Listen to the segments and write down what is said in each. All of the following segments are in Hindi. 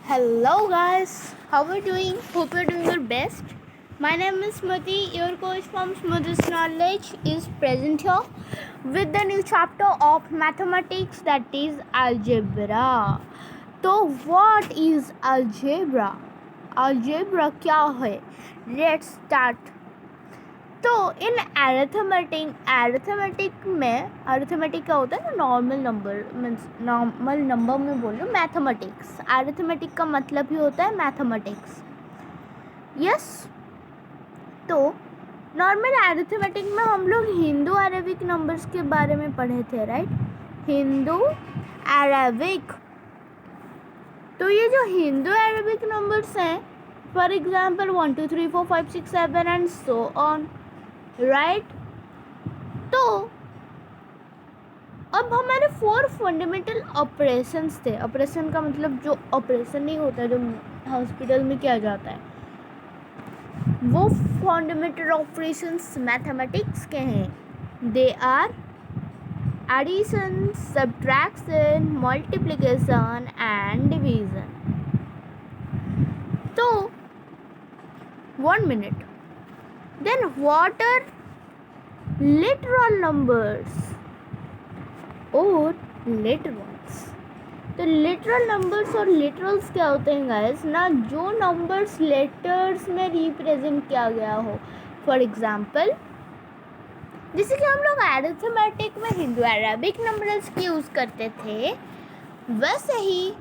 Hello guys, how are you doing? Hope you're doing your best. My name is Smriti, your coach from Smriti's Knowledge is present here with the new chapter of mathematics, that is algebra. So what is algebra? Algebra क्या है? Let's start. तो इन अरिथमेटिक में अरिथमेटिक क्या होता है ना, नॉर्मल नंबर में बोल रही हूँ, मैथमेटिक्स। अरिथमेटिक का मतलब ही होता है मैथमेटिक्स। यस, तो नॉर्मल अरिथमेटिक में हम लोग हिंदू अरेबिक नंबर्स के बारे में पढ़े थे, राइट? हिंदू अरेबिक। तो ये जो हिंदू अरेबिक नंबर्स हैं, for example 1 2 3 4 5 6 7 and so on, right? तो अब हमारे 4 फंडामेंटल ऑपरेशंस थे। ऑपरेशन का मतलब जो ऑपरेशन नहीं होता जो हॉस्पिटल में किया जाता है, वो फंडामेंटल ऑपरेशंस मैथमेटिक्स के हैं। They are addition, subtraction, multiplication and division. तो 1 minute, then what are literal numbers और लिटरल्स? तो लिटरल नंबर्स और लिटरल्स क्या होते हैं गाइस ना, जो नंबर्स लेटर्स में रिप्रेजेंट किया गया हो। फॉर एग्जांपल, जैसे कि हम लोग अरिथमेटिक में हिंदू अरेबिक नंबर्स की यूज़ करते थे, वैसे ही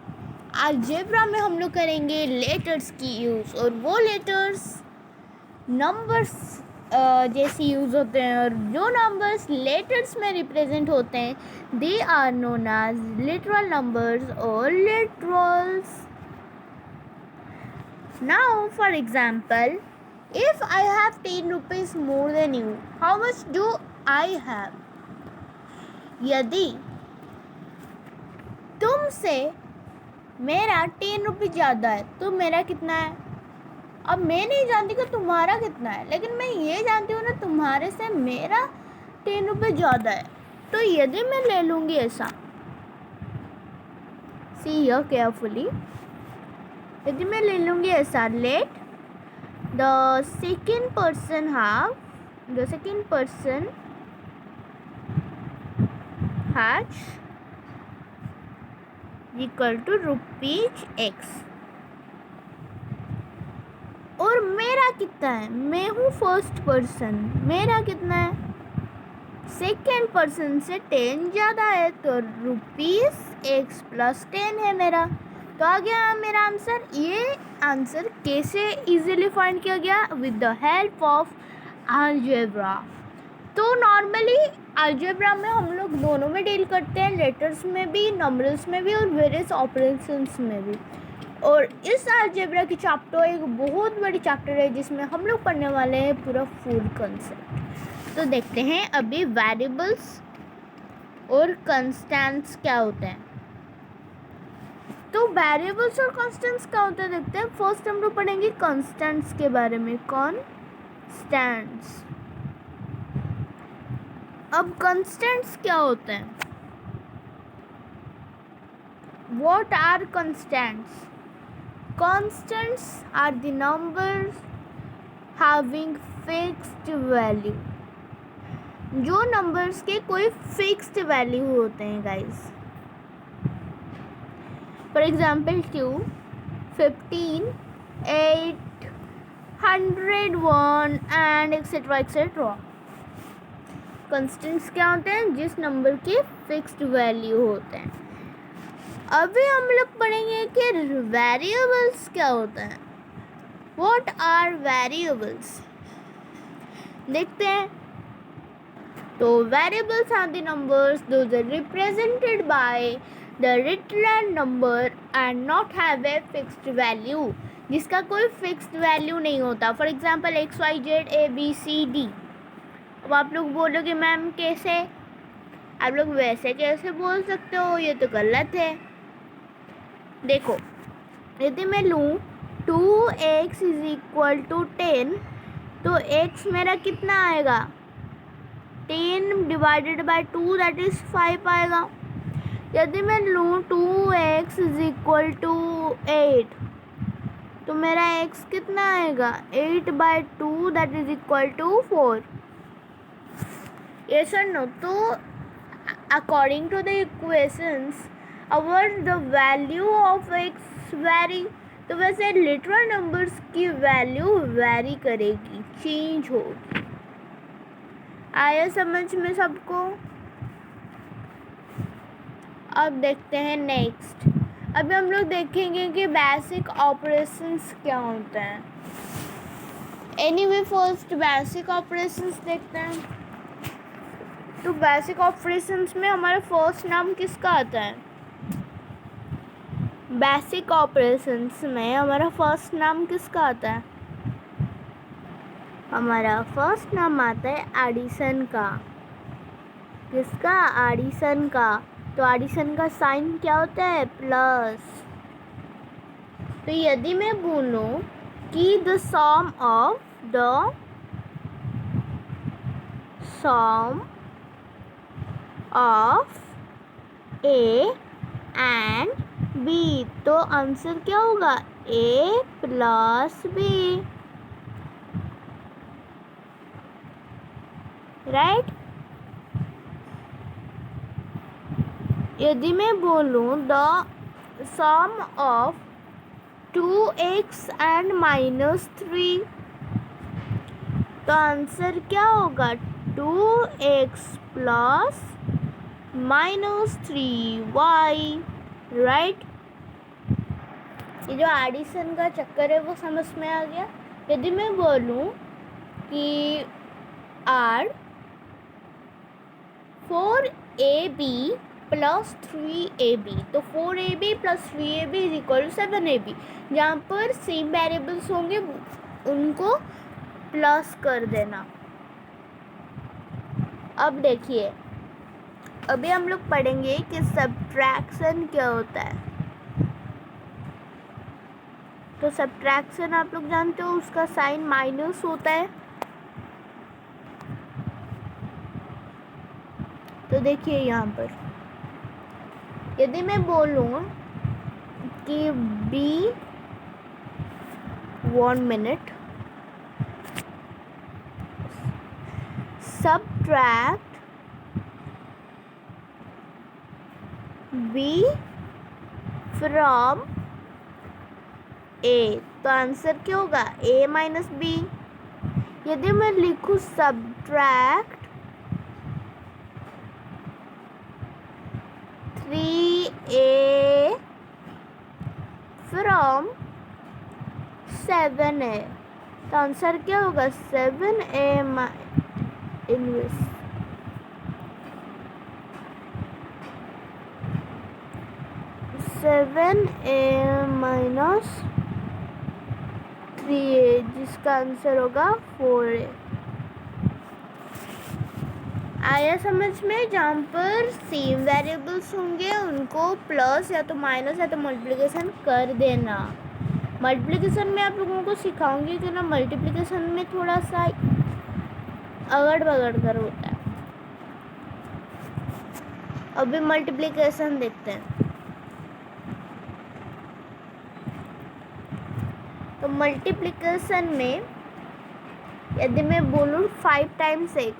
अलजेब्रा में हम लोग करेंगे लेटर्स की यूज़। और वो लेटर्स नंबर्स जैसे यूज़ होते हैं, और जो नंबर्स लेटर्स में रिप्रेजेंट होते हैं, they are known as literal numbers और literals. Now for example, if I have 10 rupees more than you, how much do I have? यदि तुमसे मेरा 10 रुपये ज़्यादा है तो मेरा कितना है? अब मैं नहीं जानती कि तुम्हारा कितना है, लेकिन मैं ये जानती हूँ ना, तुम्हारे से मेरा 10 रुपये ज़्यादा है। तो यदि मैं ले लूँगी ऐसा, सी हियर केयरफुली, यदि मैं ले लूँगी ऐसा, late the second person has equal to rupees x, और मेरा कितना है? मैं हूँ फर्स्ट पर्सन, मेरा कितना है? सेकेंड पर्सन से 10 ज़्यादा है, तो रुपीज़ एक्स प्लस 10 है मेरा। तो आ गया मेरा आंसर। ये आंसर कैसे इजीली फाइंड किया गया? With the help of algebra. तो नॉर्मली अलजेब्रा में हम लोग दोनों में डील करते हैं, लेटर्स में भी, नंबर्स में भी, और वेरियस ऑपरेशंस में भी। और इस अलजेब्रा की चैप्टर एक बहुत बड़ी चैप्टर है, जिसमें हम लोग पढ़ने वाले हैं पूरा फुल कंसेप्ट। तो देखते हैं अभी वेरिएबल्स और कंस्टेंट्स क्या होते हैं। तो वेरिएबल्स और कांस्टेंट्स क्या होते हैं देखते हैं। फर्स्ट हम लोग पढ़ेंगे कांस्टेंट्स के बारे में। कांस्टेंट्स, अब कांस्टेंट्स क्या होते हैं? What are constants? Constants are the numbers having fixed value, जो नंबर्स के कोई फिक्स्ड वैल्यू होते हैं guys. For example 2, 15, 8, 101 and etcetera etcetera. Constants क्या होते हैं? जिस नंबर के फिक्स्ड वैल्यू होते हैं। अभी हम लोग पढ़ेंगे कि वेरिएबल्स क्या होते हैं। व्हाट आर वेरिएबल्स देखते हैं। तो variables are the numbers those are represented by the literal number and not have a fixed value, जिसका कोई फिक्स्ड वैल्यू नहीं होता। For example X Y Z A B C D. अब आप लोग बोलोगे मैम कैसे? आप लोग वैसे कैसे बोल सकते हो, ये तो गलत है। देखो, यदि मैं लूँ 2x इज इक्वल टू 10, तो x मेरा कितना आएगा? 10 डिवाइडेड बाय 2, दैट इज़ 5 आएगा। यदि मैं लूँ 2x इज इक्वल टू 8 तो मेरा x कितना आएगा 8/2 that is equal to 4. Yes or no? तो according to the equations the value of x vary. तो वैसे लिटरल नंबर्स की वैल्यू वैरी करेगी, चेंज होगी. आया समझ में सबको? अब देखते हैं नेक्स्ट. अभी हम लोग देखेंगे कि बेसिक ऑपरेशंस क्या होते हैं. एनीवे फर्स्ट बेसिक ऑपरेशंस देखते हैं. तो बेसिक ऑपरेशंस में हमारा फर्स्ट नाम किसका आता है? बेसिक ऑपरेशंस में हमारा फर्स्ट नाम किसका आता है? हमारा फर्स्ट नाम आता है एडिशन का. किसका? एडिशन का. तो एडिशन का साइन क्या होता है? प्लस. तो यदि मैं बोलूं कि the sum of A and B, तो आंसर क्या होगा? A plus B. राइट. यदि मैं बोलूं the sum of 2x and -3 तो आंसर क्या होगा? 2x plus -3y. राइट. ये जो एडिशन का चक्कर है वो समझ में आ गया. यदि मैं बोलूं कि आर 4ab प्लस 3ab तो 4ab plus 3ab is equal to 7ab. जहाँ पर सेम वेरिएबल्स होंगे उनको प्लस कर देना. अब देखिए, अभी हम लोग पढ़ेंगे कि सब्ट्रैक्शन क्या होता है. तो सब्ट्रैक्शन आप लोग जानते हो, उसका साइन माइनस होता है. तो देखिए यहाँ पर यदि मैं बोलूँ कि B 1 minute subtract B from A तो आंसर क्या होगा? A minus B. यदि मैं लिखूँ सब्ट्रैक्ट 3a फ्रॉम 7a तो आंसर क्या होगा? 7a inverse. माइनस 3a जिसका आंसर होगा 4a. आया समझ में? जहाँ पर सेम वेरिएबल्स होंगे उनको प्लस या तो माइनस या तो मल्टीप्लिकेशन कर देना. मल्टीप्लिकेशन में आप लोगों को सिखाऊंगी कि ना मल्टीप्लिकेशन में थोड़ा सा अगड़ बगड़ कर होता है. अभी मल्टीप्लिकेशन देखते हैं. तो मल्टीप्लिकेशन में यदि मैं बोलूँ 5 टाइम्स x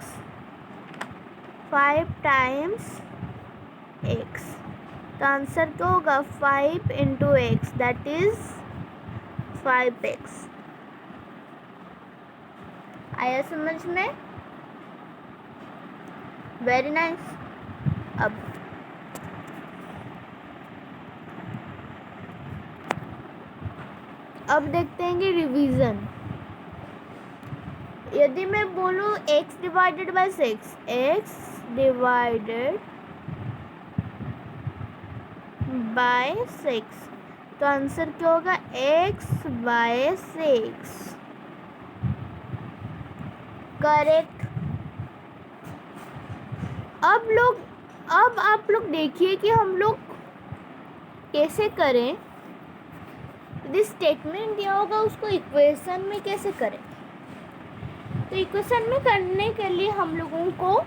5 टाइम्स x तो आंसर क्या होगा? 5 into x that is 5x. आया समझ में? Very nice. अब देखते हैं कि रिवीजन. यदि मैं बोलूँ x divided by 6 x divided by 6 तो आंसर क्या होगा? x by 6. करेक्ट. अब आप लोग देखिए कि हम लोग कैसे करें. यदि स्टेटमेंट दिया होगा उसको इक्वेशन में कैसे करें. तो इक्वेशन में करने के लिए हम लोगों को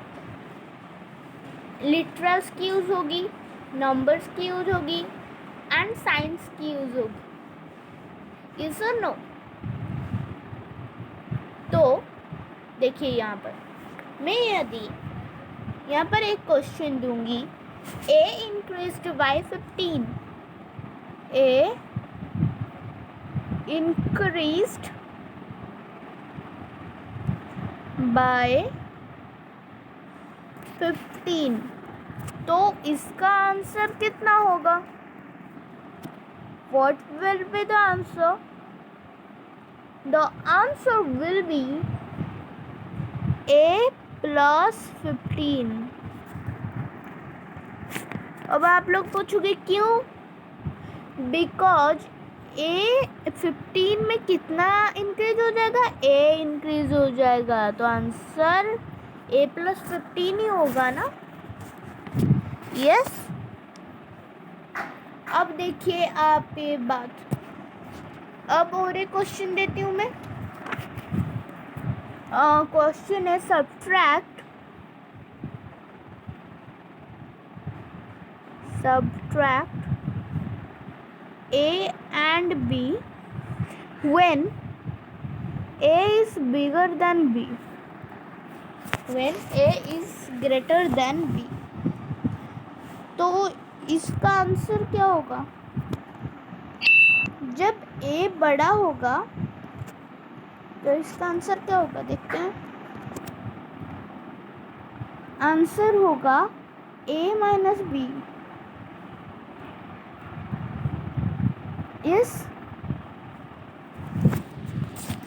लिटरल्स की यूज़ होगी. नंबर्स की यूज होगी एंड साइंस की यूज होगी, यस और नो? तो देखिए यहाँ पर मैं यदि यहाँ पर एक क्वेश्चन दूंगी, a increased by 15, a increased by 15, तो इसका आंसर कितना होगा? What will be the answer? The answer will be a plus 15. अब आप लोग पूछोगे क्यों? बिकॉज ए 15 में कितना इंक्रीज हो जाएगा? ए इंक्रीज हो जाएगा, तो आंसर ए प्लस 15 ही होगा ना? यस। अब देखिए आप ये बात, अब और एक क्वेश्चन देती हूँ मैं। क्वेश्चन है subtract A and B when A is bigger than B, when A is greater than B, तो इसका आंसर क्या होगा? जब A बड़ा होगा तो इसका आंसर क्या होगा? देखते हैं। आंसर होगा A माइनस B। यस।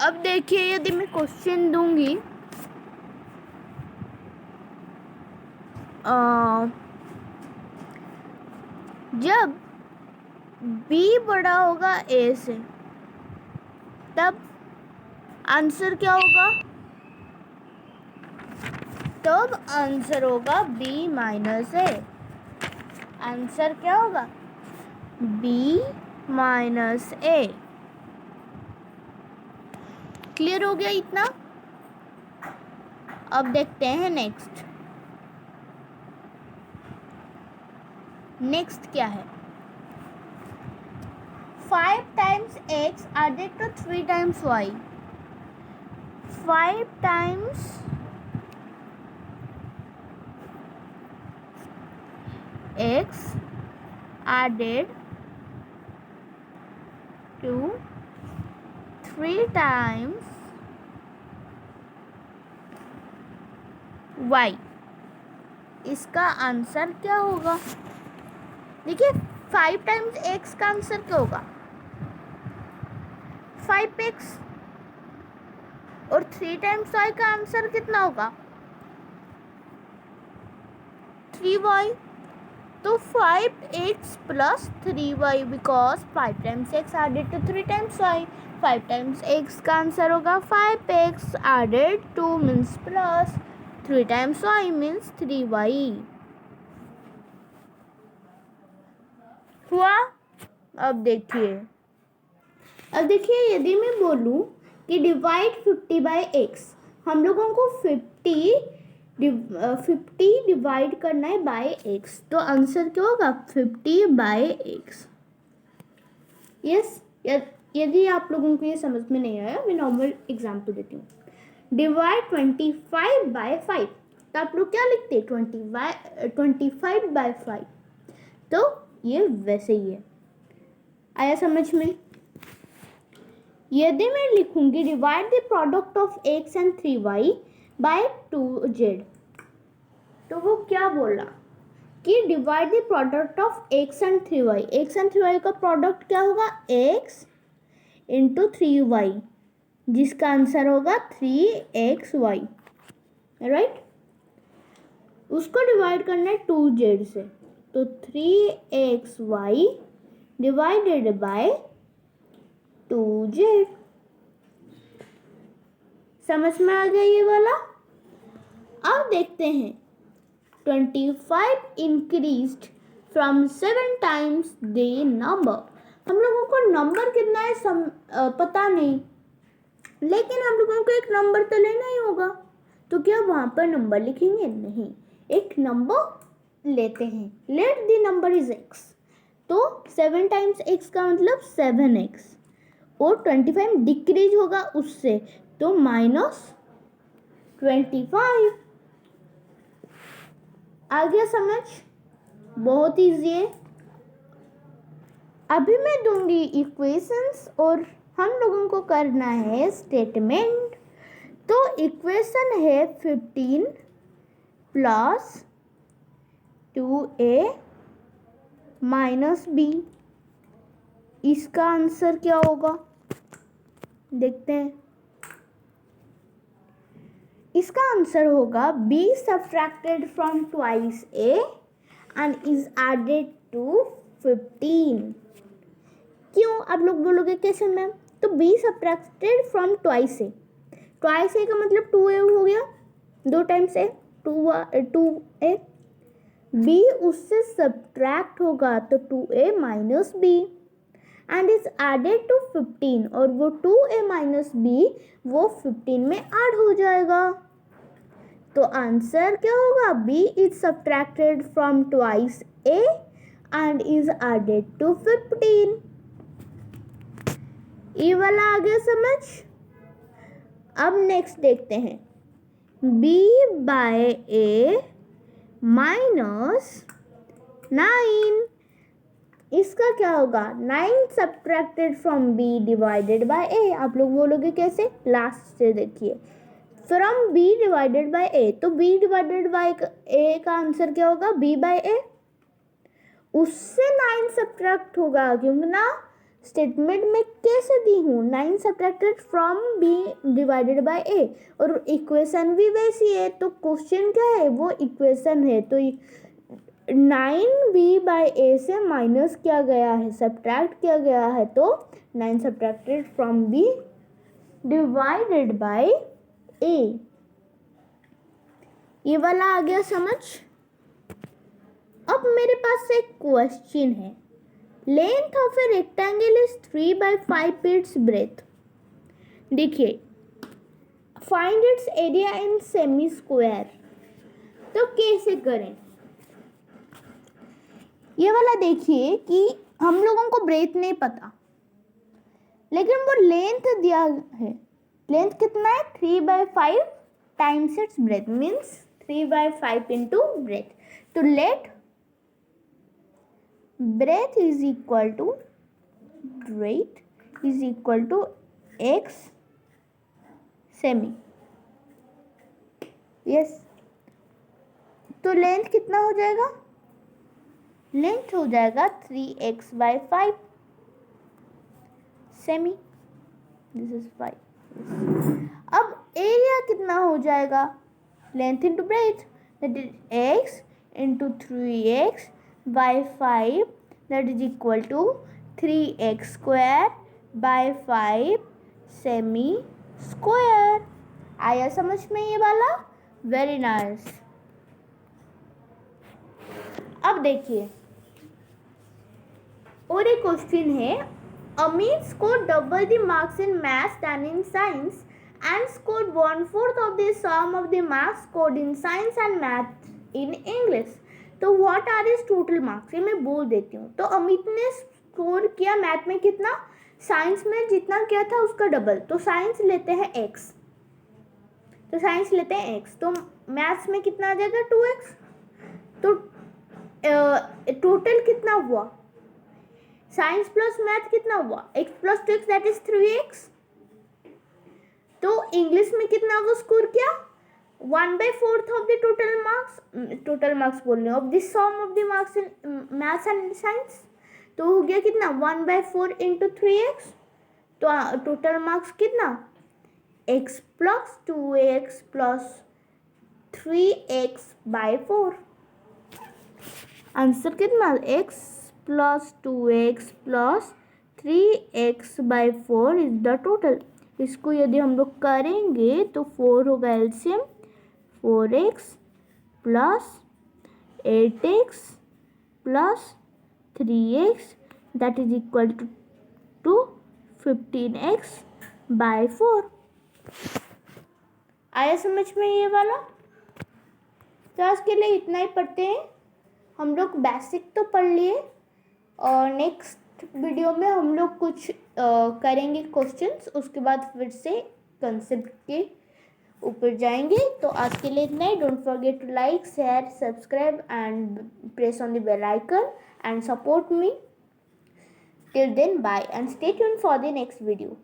अब देखिए यदि मैं क्वेश्चन दूंगी, जब B बड़ा होगा A से, तब आंसर क्या होगा? तब आंसर होगा B माइनस A। आंसर क्या होगा? B minus A। क्लियर हो गया इतना? अब देखते हैं नेक्स्ट क्या है। 5 times x added to 3 times y. 5 times x added to 3 times y, इसका आंसर क्या होगा? देखिए 5 टाइम्स x का आंसर क्या होगा? 5x, और 3 टाइम्स y का आंसर कितना होगा? 3y। तो 5x plus 3y, because 5 times x added to 3 times y। 5 times x का आंसर होगा 5x added 2 means plus 3 times y means 3y। हुआ? अब देखिए यदि मैं बोलूं कि डिवाइड 50 बाई x, हम लोगों को 50 डिवाइड करना है बाय x, तो आंसर क्या होगा? 50 बाय x। यस। यदि आप लोगों को ये समझ में नहीं आया, मैं नॉर्मल एग्जांपल देती हूँ। डिवाइड 25 बाय 5, तो आप लोग क्या लिखते हैं? 25 बाय 5। तो ये वैसे ही है। आया समझ में? यदि मैं लिखूंगी divide the product of x and 3y by 2z, तो वो क्या बोला कि divide the product of x and 3y। x and 3y का प्रोडक्ट क्या होगा? x इंटू 3y, जिसका आंसर होगा 3xy, राइट? उसको डिवाइड करना है 2z से, तो 3xy डिवाइडेड बाय 2z। समझ में आ गया ये वाला? अब देखते हैं 25 increased from 7 times the number. हम लोगों को नंबर कितना है पता नहीं, लेकिन हम लोगों को एक नंबर तो लेना ही होगा। तो क्या वहां पर नंबर लिखेंगे? नहीं, एक नंबर लेते हैं, let the number is x, तो 7 टाइम्स x का मतलब 7x, और 25 डिक्रीज होगा उससे, तो -25। आ गया समझ? बहुत इजी है। अभी मैं दूंगी इक्वेशंस और हम लोगों को करना है स्टेटमेंट। तो इक्वेशन है 15 + 2a - b। इसका आंसर क्या होगा देखते हैं। इसका आंसर होगा b subtracted from twice a and is added to 15। क्यों आप लोग बोलोगे कैसे मैम? तो b subtracted from twice a, twice a का मतलब 2a हो गया, 2 टाइम्स a, 2a, b उससे सब्ट्रैक्ट होगा तो 2a - b and is added to 15, और वो 2a - b वो 15 में ऐड हो जाएगा। तो आंसर क्या होगा? b is subtracted from twice a and is added to 15। ये वाला आ गया समझ? अब नेक्स्ट देखते हैं, b/a -9। इसका क्या होगा? 9 subtracted from b divided by a। आप लोग बोलोगे कैसे? लास्ट से देखिए, from b divided by a, तो b डिवाइडेड बाय a का आंसर क्या होगा? b/a। उससे 9 सब्ट्रैक्ट होगा, क्योंकि ना स्टेटमेंट में कैसे दी हूँ, 9 subtracted from b divided by a, और इक्वेशन भी वैसी है। तो क्वेश्चन क्या है? वो इक्वेशन है, तो 9b/a से माइनस किया गया है, सब्ट्रैक्ट किया गया है, तो 9 subtracted from b divided by a। ये वाला आ गया समझ? अब मेरे पास एक क्वेश्चन है, length of a rectangle is 3/5 its breadth. देखिए, find its area in cm square. तो कैसे करें? ये वाला देखिए कि हम लोगों को ब्रेथ नहीं पता, लेकिन वो लेंथ दिया है। लेंथ कितना है? 3/5 times its breadth, means 3/5 into breadth. तो let breadth is equal to x cm. Yes, तो लेंथ कितना हो जाएगा? लेंथ हो जाएगा 3x/5 सेमी, दिस इज 5। अब एरिया कितना हो जाएगा? Length into breadth, that is x into 3x/5, that is equal to 3x² / 5 semi square. आया समझ में ये वाला? Very nice. अब देखिए, और एक क्वेश्चन है, Amit scored double the marks in maths then in science and scored 1/4 of the sum of the marks scored in science and math in English. तो what are his total marks? ये मैं बोल देती हूँ। तो अमित ने स्कोर किया मैथ में कितना? साइंस में जितना किया था उसका डबल। तो साइंस लेते हैं x, तो मैथ्स में कितना आ जाएगा? 2x। तो टोटल कितना हुआ? साइंस प्लस मैथ कितना हुआ? x + 2x, that is 3x। तो इंग्लिश में कितना वो स्कोर किया? 1/4 ऑफ द टोटल मार्क्स बोल रहे हो, of the sum of the marks in maths and science. तो हो गया कितना? 1/4 इंटू 3x। तो टोटल मार्क्स कितना? x + 2x + 3x/4। आंसर कितना? x + 2x + 3x/4 is the total. इसको यदि हम लोग करेंगे तो 4 होगा LCM, 4x + 8x + 3x, that is equal to 15x/4। आया समझ में ये वाला? तो आज के लिए इतना ही पढ़ते हैं। हम लोग बेसिक तो पढ़ लिए और नेक्स्ट वीडियो में हम लोग कुछ करेंगे क्वेश्चंस, उसके बाद फिर से कंसेप्ट के ऊपर जाएंगे। तो आज के लिए इतना ही। Don't forget to like, share, subscribe and press on the bell icon and support me. Till then, bye and stay tuned for the next video.